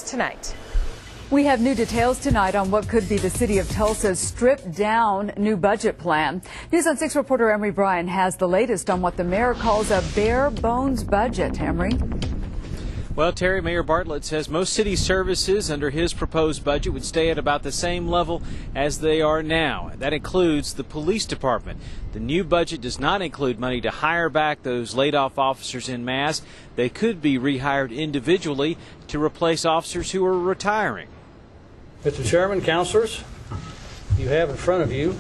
tonight. We have new details tonight on what could be the city of Tulsa's stripped-down new budget plan. News on 6 reporter Emery Bryan has the latest on what the mayor calls a bare-bones budget. Emery? Well, Terry, Mayor Bartlett says most city services under his proposed budget would stay at about the same level as they are now. That includes the police department. The new budget does not include money to hire back those laid-off officers en masse. They could be rehired individually to replace officers who are retiring. Mr. Chairman, councilors, you have in front of you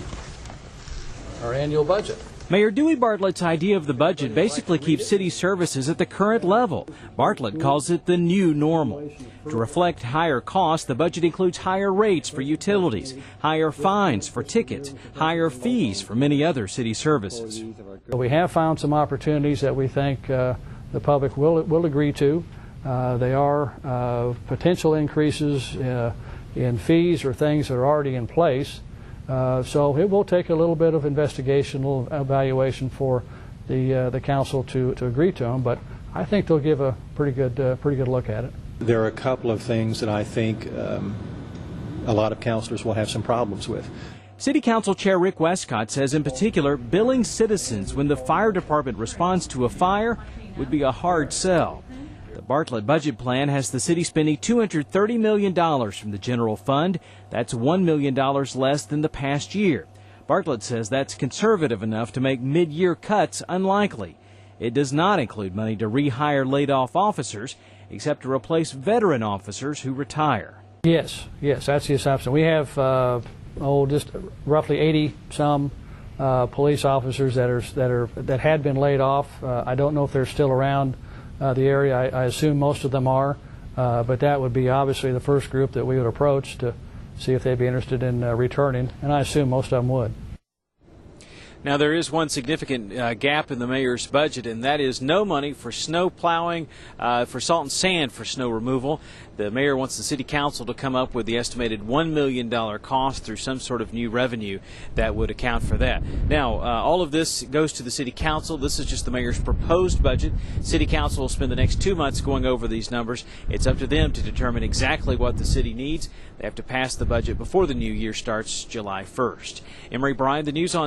our annual budget. Mayor Dewey Bartlett's idea of the budget basically keeps city services at the current level. Bartlett calls it the new normal. To reflect higher costs, the budget includes higher rates for utilities, higher fines for tickets, higher fees for many other city services. We have found some opportunities that we think the public will agree to. They are potential increases in fees or things that are already in place. So it will take a little bit of investigation, a little evaluation for the council to agree to them, but I think they'll give a pretty good look at it. There are a couple of things that I think a lot of councilors will have some problems with. City Council Chair Rick Westcott says in particular, billing citizens when the fire department responds to a fire would be a hard sell. The Bartlett budget plan has the city spending $230 million from the general fund. That's $1 million less than the past year. Bartlett says that's conservative enough to make mid-year cuts unlikely. It does not include money to rehire laid-off officers, except to replace veteran officers who retire. Yes, that's the assumption. We have just roughly 80-some police officers that had been laid off. I don't know if they're still around the area. I assume most of them are, but that would be obviously the first group that we would approach to see if they'd be interested in returning, and I assume most of them would. Now, there is one significant gap in the mayor's budget, and that is no money for snow plowing, for salt and sand for snow removal. The mayor wants the city council to come up with the estimated $1 million cost through some sort of new revenue that would account for that. Now, all of this goes to the city council. This is just the mayor's proposed budget. City council will spend the next 2 months going over these numbers. It's up to them to determine exactly what the city needs. They have to pass the budget before the new year starts July 1st. Emery Bryan, the News on